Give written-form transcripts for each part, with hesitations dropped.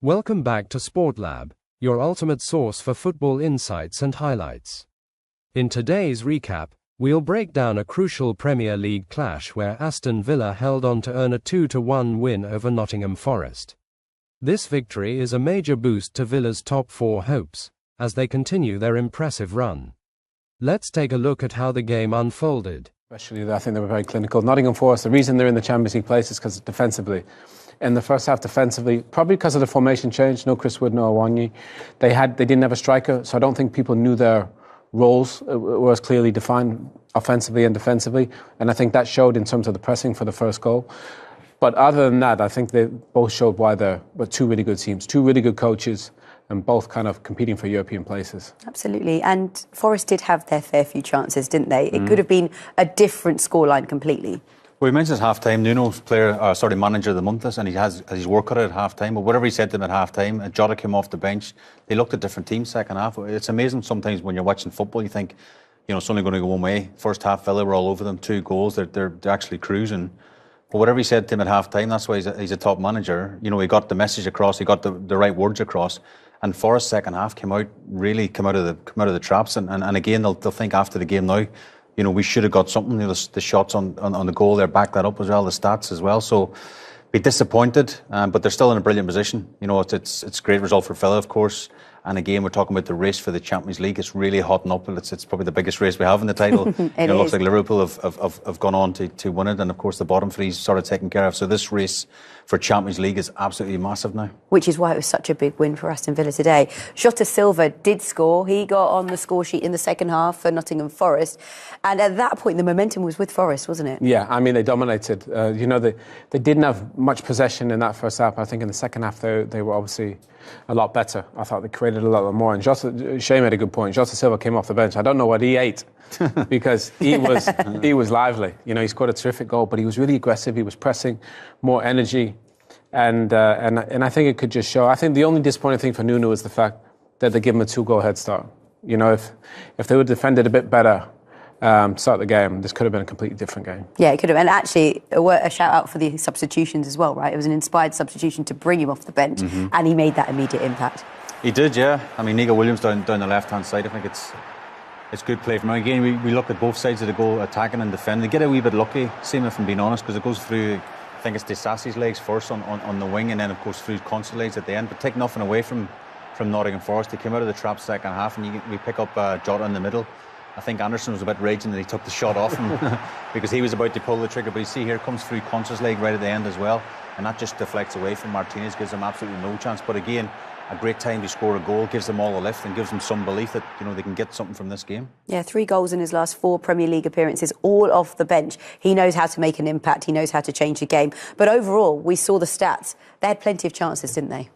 Welcome back to Sport Lab, your ultimate source for football insights and highlights. In today's recap, we'll break down a crucial Premier League clash where Aston Villa held on to earn a 2-1 win over Nottingham Forest. This victory is a major boost to Villa's top four hopes, as they continue their impressive run. Let's take a look at how the game unfolded. Especially, I think they were very clinical. Nottingham Forest, the reason they're in the Champions League place is because defensively. In the first half defensively, probably because of the formation change, no Chris Wood, no Awoniyi. They didn't have a striker, so I don't think people knew their roles were as clearly defined offensively and defensively. And I think that showed in terms of the pressing for the first goal. But other than that, I think they both showed why they're two really good teams, two really good coaches, and both kind of competing for European places. Absolutely. And Forest did have their fair few chances, didn't they? It could have been a different scoreline completely. Well, he mentions half-time. Nuno's manager of the month is, and he has his work cut out at half-time. But whatever he said to them at half-time, Jota came off the bench. They looked at different teams second half. It's amazing sometimes when you're watching football, you think, it's only going to go one way. First half, Villa were all over them, 2 goals. They're actually cruising. But whatever he said to him at half-time, that's why he's a top manager. He got the message across. He got the right words across. And Forest second half came out of the traps. And again, they'll think after the game now, we should have got something. The shots on the goal there back that up as well, the stats as well. So be disappointed, but they're still in a brilliant position. It's a great result for Villa, of course. And again, we're talking about the race for the Champions League. It's really hotting up. It's probably the biggest race we have in the title. It looks like Liverpool have gone on to win it, and of course the bottom three's sort of taken care of. So this race for Champions League is absolutely massive now. Which is why it was such a big win for Aston Villa today. Jota Silva did score. He got on the score sheet in the second half for Nottingham Forest. And at that point, the momentum was with Forest, wasn't it? Yeah, I mean, they dominated. They didn't have much possession in that first half. I think in the second half, they were obviously a lot better. I thought they created a lot more. And Shay made a good point. Jota Silva came off the bench. I don't know what he ate because he was lively. He scored a terrific goal, but he was really aggressive. He was pressing, more energy, and I think it could just show. I think the only disappointing thing for Nuno is the fact that they give him a 2-goal head start. If they would have defended a bit better, start the game, this could have been a completely different game. Yeah, it could have. And actually, a shout out for the substitutions as well, right? It was an inspired substitution to bring him off the bench, and he made that immediate impact. He did, yeah. I mean, Nico Williams down the left-hand side, I think it's good play from him. Again, we look at both sides of the goal, attacking and defending. They get a wee bit lucky, seeming, if I'm being honest, because it goes through, I think it's Disasi's legs first on the wing, and then, of course, through Conce's legs at the end. But take nothing away from Nottingham Forest. They came out of the trap second half, and we pick up Jota in the middle. I think Anderson was a bit raging that he took the shot off him because he was about to pull the trigger. But you see here comes through Conce's leg right at the end as well. And that just deflects away from Martinez, gives them absolutely no chance. But again, a great time to score a goal, gives them all a lift and gives them some belief that they can get something from this game. Yeah, 3 goals in his last 4 Premier League appearances, all off the bench. He knows how to make an impact. He knows how to change the game. But overall, we saw the stats. They had plenty of chances, didn't they?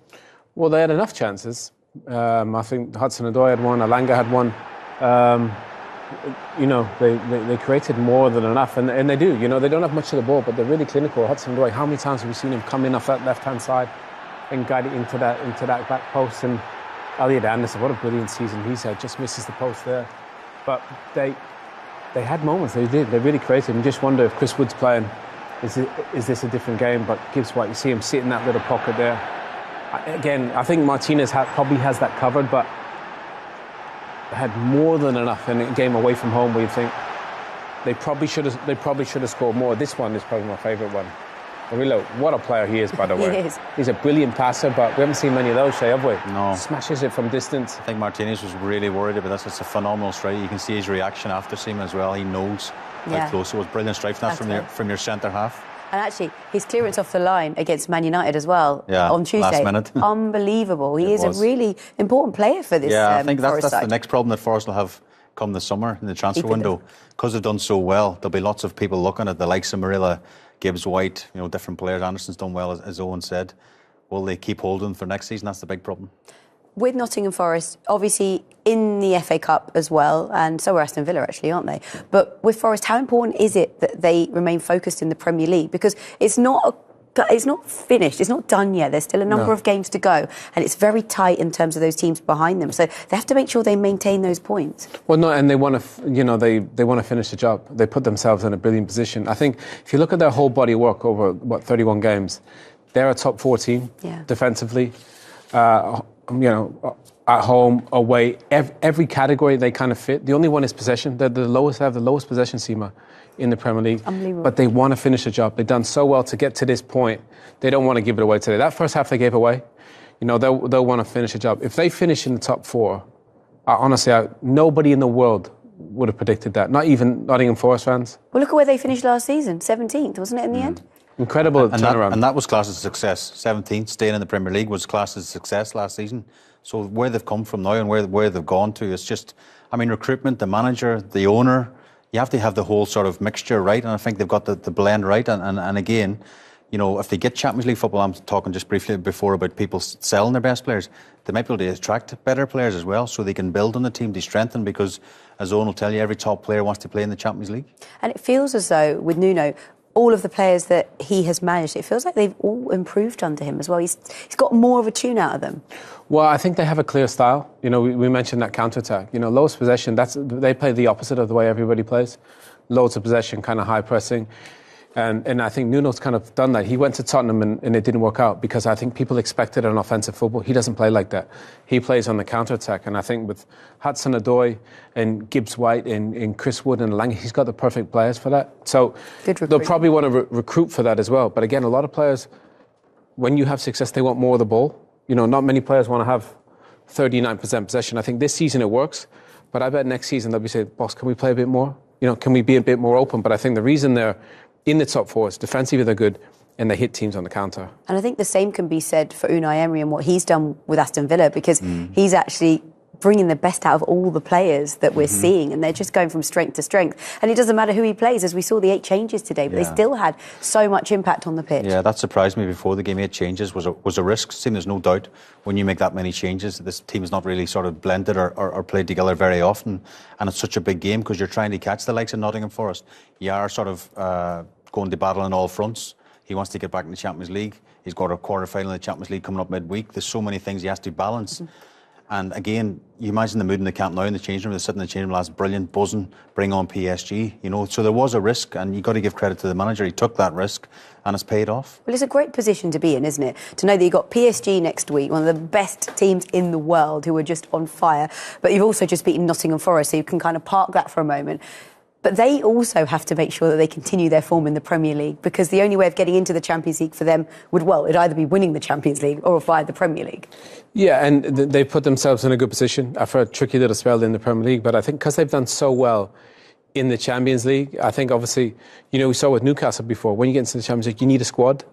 Well, they had enough chances. I think Hudson-Odoi had one, Alanga had one. They created more than enough, and they do. They don't have much of the ball, but they're really clinical. Hudson-Odoi, how many times have we seen him come in off that left-hand side and guide it into that back post? And Elliot Anderson, what a brilliant season he's had, just misses the post there. But they had moments. They did. They really created. And just wonder if Chris Wood's playing, is this a different game? But Gibbs White, you see him sit in that little pocket there. Again, I think Martinez probably has that covered, but had more than enough in a game away from home where you think they probably should have scored more. This one is probably my favourite one. Murillo, what a player he is, by the way. He is. He's a brilliant passer, but we haven't seen many of those, Shay, have we? No. Smashes it from distance. I think Martinez was really worried about this. It's a phenomenal strike. You can see his reaction after seeing as well. He knows how close it was. Brilliant strike from your centre half. And actually, his clearance off the line against Man United as well on Tuesday. Last minute. Unbelievable. He is a really important player for this I think Forest that's side. the next problem that Forest will have come this summer in the transfer window. Because they've done so well, there'll be lots of people looking at the likes of Murillo, Gibbs White, different players. Anderson's done well, as Owen said. Will they keep holding for next season? That's the big problem. With Nottingham Forest, obviously in the FA Cup as well, and so are Aston Villa actually, aren't they? But with Forest, how important is it that they remain focused in the Premier League? Because it's not finished, it's not done yet. There's still a number of games to go, and it's very tight in terms of those teams behind them. So they have to make sure they maintain those points. Well, no, and they want to, they want to finish the job. They put themselves in a brilliant position. I think if you look at their whole body of work over 31 games, they're a top 4 team defensively. At home, away, every category they kind of fit. The only one is possession. They have the lowest possession seamer in the Premier League. Unbelievable. But they want to finish the job. They've done so well to get to this point. They don't want to give it away today. That first half they gave away. They'll want to finish the job. If they finish in the top four, honestly, nobody in the world would have predicted that. Not even Nottingham Forest fans. Well, look at where they finished last season, 17th, wasn't it, in the end? Incredible turnaround. And that was classed as a success. 17th, staying in the Premier League was classed as a success last season. So where they've come from now and where they've gone to, it's just, recruitment, the manager, the owner, you have to have the whole sort of mixture right. And I think they've got the blend right. And again, if they get Champions League football, I'm talking just briefly before about people selling their best players, they might be able to attract better players as well, so they can build on the team, they strengthen, because as Owen will tell you, every top player wants to play in the Champions League. And it feels as though with Nuno, all of the players that he has managed, it feels like they've all improved under him as well. He's got more of a tune out of them. Well, I think they have a clear style. We mentioned that counter-attack. Lowest possession, they play the opposite of the way everybody plays. Loads of possession, kind of high pressing. And I think Nuno's kind of done that. He went to Tottenham and it didn't work out because I think people expected an offensive football. He doesn't play like that. He plays on the counter-attack. And I think with Hudson-Odoi and Gibbs-White and Chris Wood and Lang, he's got the perfect players for that. So they'll probably want to recruit for that as well. But again, a lot of players, when you have success, they want more of the ball. Not many players want to have 39% possession. I think this season it works. But I bet next season they'll be saying, boss, can we play a bit more? Can we be a bit more open? But I think the reason they're in the top four is defensively they're good and they hit teams on the counter. And I think the same can be said for Unai Emery and what he's done with Aston Villa, because he's actually bringing the best out of all the players that we're seeing, and they're just going from strength to strength. And it doesn't matter who he plays, as we saw the 8 changes today, but they still had so much impact on the pitch. Yeah, that surprised me before the game. 8 changes was a risk. There's no doubt when you make that many changes, this team is not really sort of blended or played together very often, and it's such a big game because you're trying to catch the likes of Nottingham Forest. You are sort of going to battle on all fronts. He wants to get back in the Champions League. He's got a quarter-final in the Champions League coming up midweek. There's so many things he has to balance. And again, you imagine the mood in the camp now in the changing room. They're sitting in the changing room, last brilliant, buzzing, bring on PSG. So there was a risk, and you've got to give credit to the manager. He took that risk, and it's paid off. Well, it's a great position to be in, isn't it? To know that you've got PSG next week, one of the best teams in the world, who are just on fire. But you've also just beaten Nottingham Forest, so you can kind of park that for a moment. But they also have to make sure that they continue their form in the Premier League, because the only way of getting into the Champions League for them it'd either be winning the Champions League or via the Premier League. Yeah, and they put themselves in a good position after a tricky little spell in the Premier League. But I think because they've done so well in the Champions League, I think obviously, we saw with Newcastle before, when you get into the Champions League, you need a squad.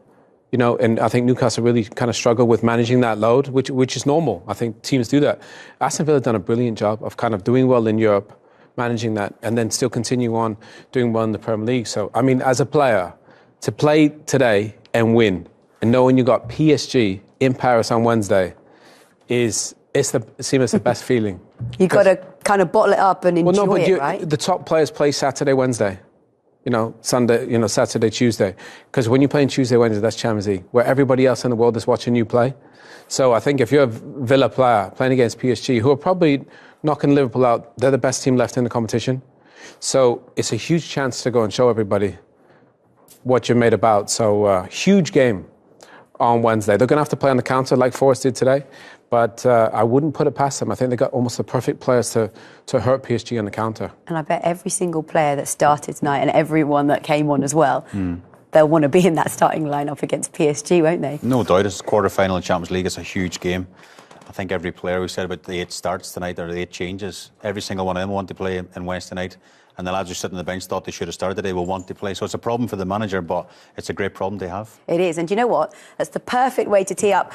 And I think Newcastle really kind of struggle with managing that load, which is normal. I think teams do that. Aston Villa have done a brilliant job of kind of doing well in Europe, managing that, and then still continue on doing well in the Premier League. So, as a player, to play today and win, and knowing you got PSG in Paris on Wednesday, seems the best feeling. You've got to kind of bottle it up and enjoy it, right? The top players play Saturday, Wednesday. Sunday, Saturday, Tuesday. Because when you're playing Tuesday, Wednesday, that's Champions League, where everybody else in the world is watching you play. So I think if you're a Villa player playing against PSG, who are probably knocking Liverpool out, they're the best team left in the competition. So it's a huge chance to go and show everybody what you're made about. So huge game on Wednesday. They're going to have to play on the counter like Forest did today, but I wouldn't put it past them. I think they got almost the perfect players to hurt PSG on the counter. And I bet every single player that started tonight and everyone that came on as well, they'll want to be in that starting lineup against PSG, won't they? No doubt. It's quarter-final in Champions League. It's a huge game. I think every player, we said about the 8 starts tonight, or the 8 changes, every single one of them want to play in Wednesday night. And the lads who sit on the bench thought they should have started today will want to play. So it's a problem for the manager, but it's a great problem to have. It is. And do you know what? That's the perfect way to tee up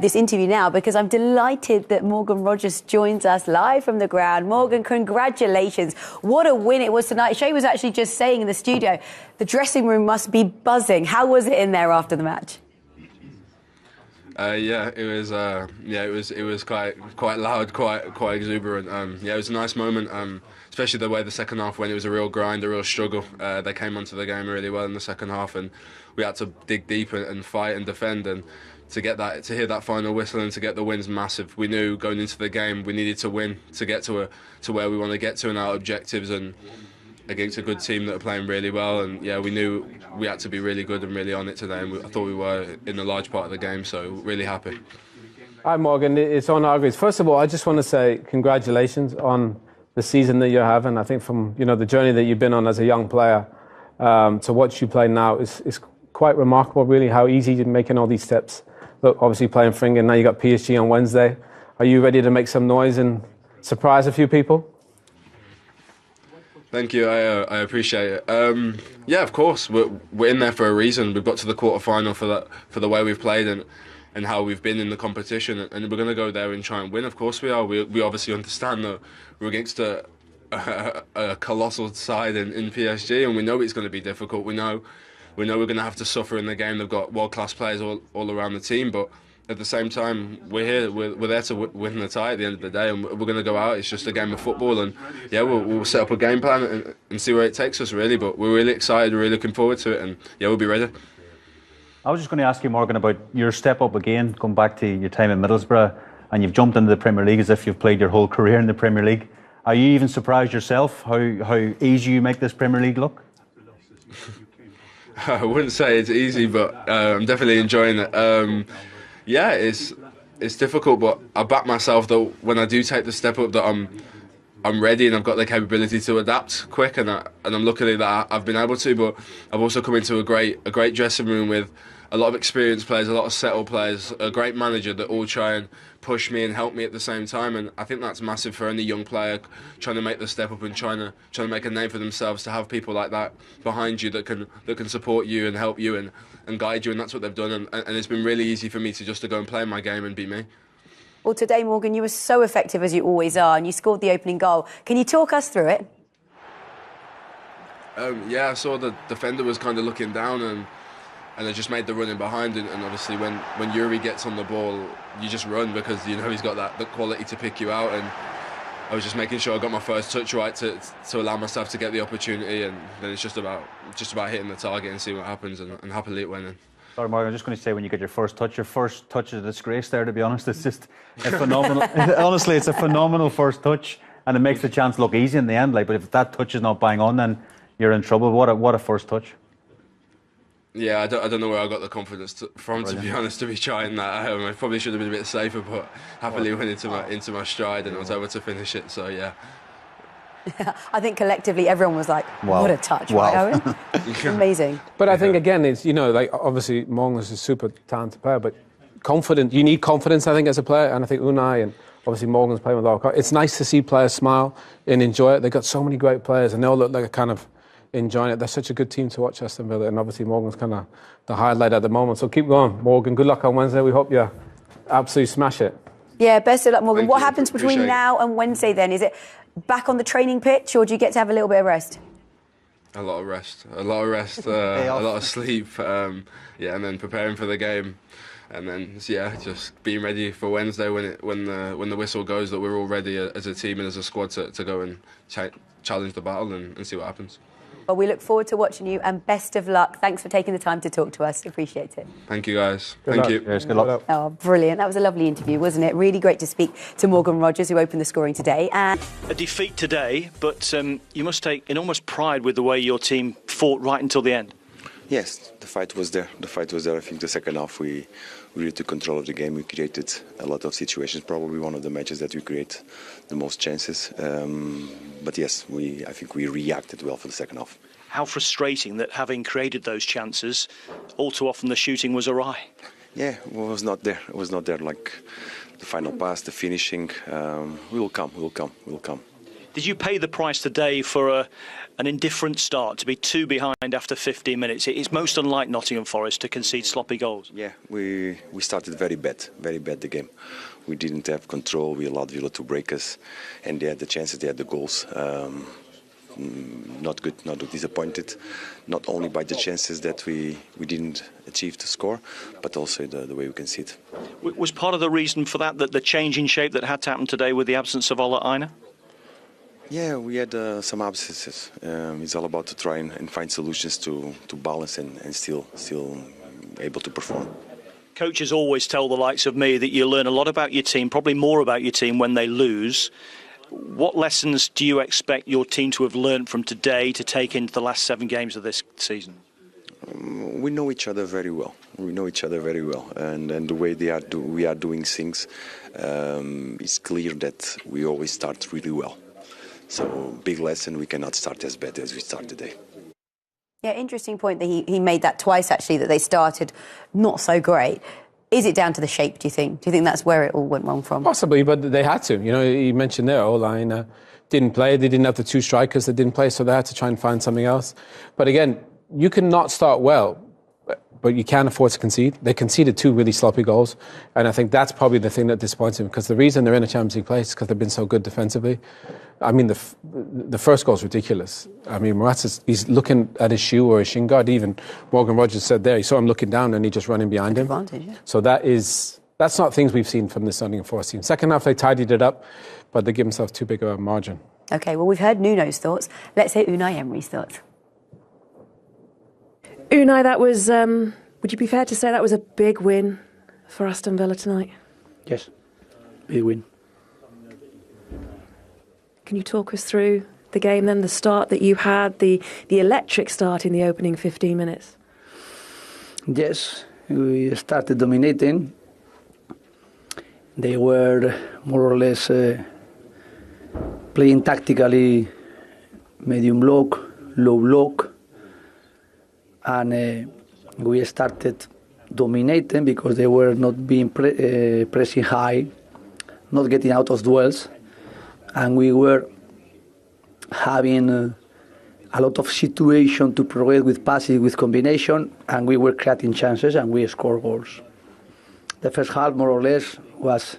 this interview now, because I'm delighted that Morgan Rogers joins us live from the ground. Morgan, congratulations. What a win it was tonight. Shay was actually just saying in the studio, the dressing room must be buzzing. How was it in there after the match? It was quite loud, quite exuberant. It was a nice moment, especially the way the second half went. It was a real grind, a real struggle. They came onto the game really well in the second half, and we had to dig deep and fight and defend. And to hear that final whistle and to get the win's massive. We knew going into the game we needed to win to get to where we want to get to in our objectives, and against a good team that are playing really well. And we knew we had to be really good and really on it today, and I thought we were in a large part of the game, so really happy. Hi, Morgan. It's on Argues. First of all, I just want to say congratulations on the season that you're having. I think from the journey that you've been on as a young player to watch you play now is quite remarkable, really, how easy you're making all these steps. Look, obviously playing for England, now you got PSG on Wednesday. Are you ready to make some noise and surprise a few people? Thank you, I appreciate it. Yeah, of course, we're in there for a reason. We've got to the quarter-final for the way we've played and how we've been in the competition, and we're going to go there and try and win. Of course we are. We obviously understand that we're against a colossal side in PSG, and we know it's going to be difficult. We know we're going to have to suffer in the game. They've got world-class players all around the team, but at the same time, we're here. We're there to win the tie at the end of the day, and we're going to go out. It's just a game of football, and yeah, we'll set up a game plan and see where it takes us, really. But we're really excited. We're really looking forward to it, and yeah, we'll be ready. I was just going to ask you, Morgan, about your step up again, going back to your time in Middlesbrough, and you've jumped into the Premier League as if you've played your whole career in the Premier League. Are you even surprised yourself how easy you make this Premier League look? I wouldn't say it's easy, but I'm definitely enjoying it. Yeah, it's difficult, but I back myself that when I do take the step up, that I'm ready and I've got the capability to adapt quick, and I'm lucky that I've been able to. But I've also come into a great dressing room with a lot of experienced players, a lot of settled players, a great manager that all try and push me and help me at the same time, and I think that's massive for any young player trying to make the step up and trying to make a name for themselves. To have people like that behind you that can support you and help you and guide you, and that's what they've done, and it's been really easy for me to go and play my game and be me. Well, today, Morgan, you were so effective as you always are, and you scored the opening goal. Can you talk us through it? Yeah, I saw the defender was kind of looking down, and I just made the run in behind, and obviously when Yuri gets on the ball, you just run because you know he's got that quality to pick you out, and I was just making sure I got my first touch right to allow myself to get the opportunity, and then it's just about hitting the target and seeing what happens, and happily it went in. Sorry, Morgan, I'm just going to say, when you get your first touch is a disgrace there, to be honest. It's just a phenomenal, honestly, it's a phenomenal first touch, and it makes the chance look easy in the end. But if that touch is not bang on, then you're in trouble. What a first touch. Yeah, I don't know where I got the confidence from, to be honest, to be trying that. I probably should have been a bit safer, but happily went into my stride and I was able to finish it, so yeah. I think collectively everyone was like, wow. What a touch, wow. right, Owen? Amazing. But I think, again, it's, obviously Morgan's a super talented player, but you need confidence, I think, as a player, and I think Unai and obviously Morgan's playing with all. It's nice to see players smile and enjoy it. They've got so many great players, and they all look like a kind of enjoying it. They're such a good team to watch, Aston Villa, and obviously Morgan's kind of the highlight at the moment. So keep going, Morgan. Good luck on Wednesday. We hope you absolutely smash it. Yeah, best of luck, Morgan. Thank what you. happens between now and Wednesday then? Is it back on the training pitch, or do you get to have a little bit of rest? A lot of rest, a lot of sleep, and then preparing for the game, and then just being ready for Wednesday when the whistle goes, that we're all ready as a team and as a squad to go and challenge the battle and see what happens. Well, we look forward to watching you, and best of luck. Thanks for taking the time to talk to us. Appreciate it. Thank you, guys. Good Thank luck. you. Yes, good luck. Oh, brilliant. That was a lovely interview, wasn't it? Really great to speak to Morgan Rogers, who opened the scoring today. And a defeat today, but you must take enormous pride with the way your team fought right until the end. Yes, the fight was there. I think the second half we really took control of the game. We created a lot of situations, probably one of the matches that we create the most chances. But yes, I think we reacted well for the second half. How frustrating that, having created those chances, all too often the shooting was awry. Yeah, it was not there. Like the final pass, the finishing. We will come. Did you pay the price today for an indifferent start, to be 2 behind after 15 minutes? It's most unlike Nottingham Forest to concede sloppy goals. Yeah, we started very bad the game. We didn't have control. We allowed Villa to break us, and they had the chances, they had the goals. Not good, disappointed, not only by the chances that we didn't achieve to score, but also the way we can see it. Was part of the reason for that the change in shape that had to happen today with the absence of Ola Aina? Yeah, we had some absences. It's all about to try and find solutions to balance and still able to perform. Coaches always tell the likes of me that you learn a lot about your team, probably more about your team when they lose. What lessons do you expect your team to have learned from today to take into the last 7 games of this season? We know each other very well. We know each other very well, and the way we are doing things, it's clear that we always start really well. So big lesson: we cannot start as bad as we start today. Yeah, interesting point that he made that twice actually, that they started not so great. Is it down to the shape, do you think? Do you think that's where it all went wrong from? Possibly, but they had to. You know, you mentioned their O-line didn't play. They didn't have the two strikers that didn't play, so they had to try and find something else. But again, you cannot start well, but you can't afford to concede. They conceded 2 really sloppy goals, and I think that's probably the thing that disappoints him, because the reason they're in a Champions League place is because they've been so good defensively. I mean, the first goal's ridiculous. I mean, Morata, he's looking at his shoe or his shin guard. Even Morgan Rogers said there, he saw him looking down and he just running behind him. Advantage, yeah. So that's not things we've seen from this Nottingham Forest team. Second half, they tidied it up, but they give themselves too big of a margin. OK, well, we've heard Nuno's thoughts. Let's hear Unai Emery's thoughts. Unai, that was, would you be fair to say that was a big win for Aston Villa tonight? Yes, big win. Can you talk us through the game then, the start that you had, the electric start in the opening 15 minutes? Yes, we started dominating. They were more or less playing tactically, medium block, low block, and we started dominating because they were not being pressing high, not getting out of duels, and we were having a lot of situation to progress with passes, with combination, and we were creating chances and we scored goals. The first half, more or less, was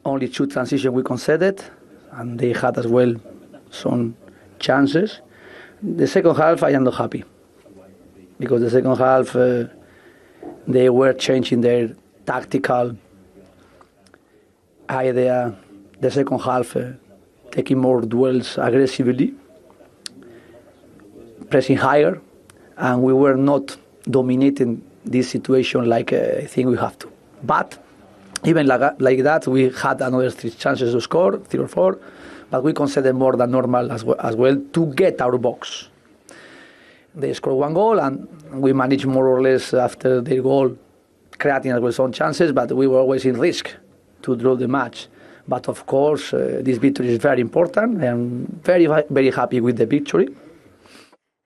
only 2 transitions we conceded, and they had as well some chances. The second half, I am not happy, because the second half they were changing their tactical idea. The second half, taking more duels aggressively, pressing higher, and we were not dominating this situation like I think we have to. But even like that, we had another 3 chances to score, 3 or 4, but we conceded more than normal as well to get our box. They scored 1 goal, and we managed more or less after their goal, creating as well some chances, but we were always in risk to draw the match. But of course, this victory is very important. I'm very, very happy with the victory.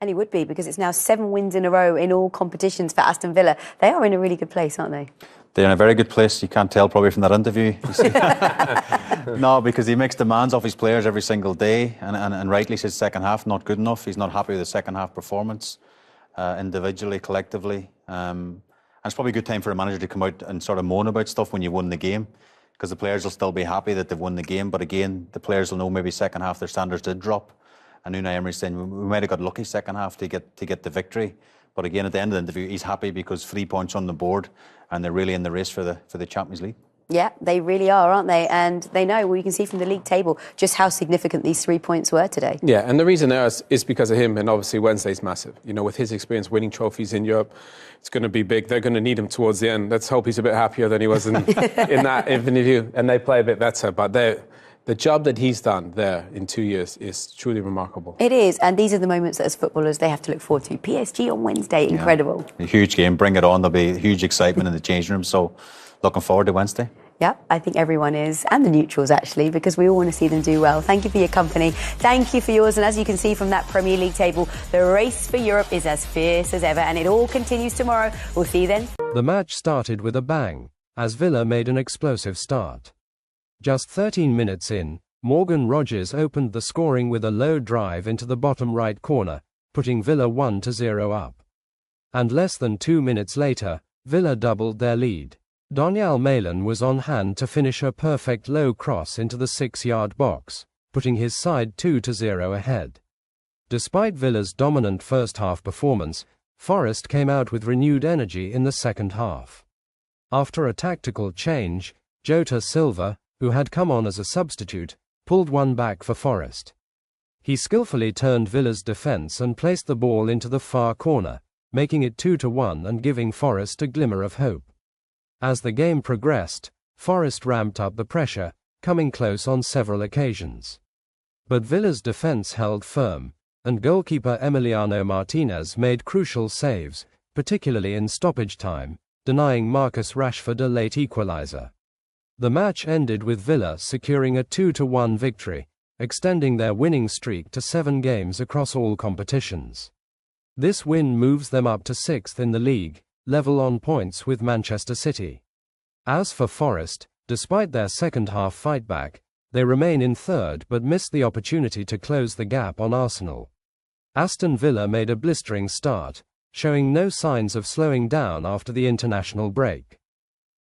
And he would be, because it's now 7 wins in a row in all competitions for Aston Villa. They are in a really good place, aren't they? They're in a very good place. You can't tell probably from that interview. No, because he makes demands of his players every single day, and rightly says second half not good enough. He's not happy with the second half performance, individually, collectively. And it's probably a good time for a manager to come out and sort of moan about stuff when you won the game, because the players will still be happy that they've won the game. But again, the players will know maybe second half their standards did drop. And Unai Emery's saying we might have got lucky second half to get the victory. But again, at the end of the interview, he's happy because 3 points on the board, and they're really in the race for the Champions League. Yeah, they really are, aren't they? And they know, well, you can see from the league table just how significant these 3 points were today. Yeah, and the reason there is because of him, and obviously Wednesday's massive. You know, with his experience winning trophies in Europe, it's going to be big. They're going to need him towards the end. Let's hope he's a bit happier than he was in that interview, and they play a bit better. But the job that he's done there in 2 years is truly remarkable. It is, and these are the moments that as footballers they have to look forward to. PSG on Wednesday, incredible. Yeah. A huge game, bring it on. There'll be huge excitement in the changing room, so looking forward to Wednesday. Yeah, I think everyone is, and the neutrals actually, because we all want to see them do well. Thank you for your company. Thank you for yours. And as you can see from that Premier League table, the race for Europe is as fierce as ever, and it all continues tomorrow. We'll see you then. The match started with a bang, as Villa made an explosive start. Just 13 minutes in, Morgan Rogers opened the scoring with a low drive into the bottom right corner, putting Villa 1-0 up. And less than 2 minutes later, Villa doubled their lead. Donyell Malen was on hand to finish a perfect low cross into the 6-yard box, putting his side 2-0 ahead. Despite Villa's dominant first-half performance, Forest came out with renewed energy in the second half. After a tactical change, Jota Silva, who had come on as a substitute, pulled one back for Forest. He skillfully turned Villa's defence and placed the ball into the far corner, making it 2-1 and giving Forest a glimmer of hope. As the game progressed, Forest ramped up the pressure, coming close on several occasions. But Villa's defence held firm, and goalkeeper Emiliano Martinez made crucial saves, particularly in stoppage time, denying Marcus Rashford a late equaliser. The match ended with Villa securing a 2-1 victory, extending their winning streak to 7 games across all competitions. This win moves them up to 6th in the league, level on points with Manchester City. As for Forest, despite their second-half fightback, they remain in 3rd but missed the opportunity to close the gap on Arsenal. Aston Villa made a blistering start, showing no signs of slowing down after the international break.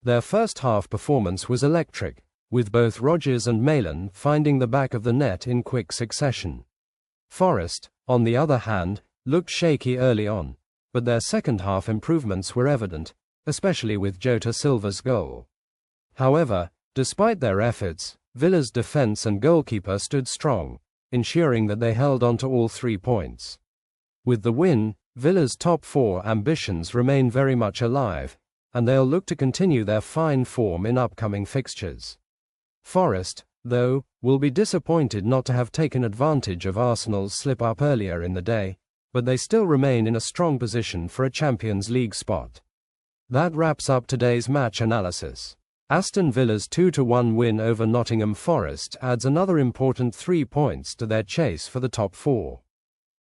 Their first-half performance was electric, with both Rodgers and Malan finding the back of the net in quick succession. Forest, on the other hand, looked shaky early on, but their second-half improvements were evident, especially with Jota Silva's goal. However, despite their efforts, Villa's defence and goalkeeper stood strong, ensuring that they held on to all 3 points. With the win, Villa's top 4 ambitions remain very much alive, and they'll look to continue their fine form in upcoming fixtures. Forest, though, will be disappointed not to have taken advantage of Arsenal's slip-up earlier in the day, but they still remain in a strong position for a Champions League spot. That wraps up today's match analysis. Aston Villa's 2-1 win over Nottingham Forest adds another important 3 points to their chase for the top 4.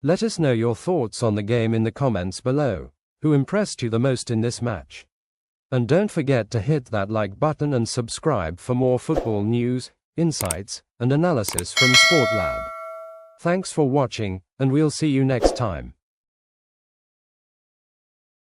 Let us know your thoughts on the game in the comments below. Who impressed you the most in this match? And don't forget to hit that like button and subscribe for more football news, insights, and analysis from Sport Lab. Thanks for watching, and we'll see you next time.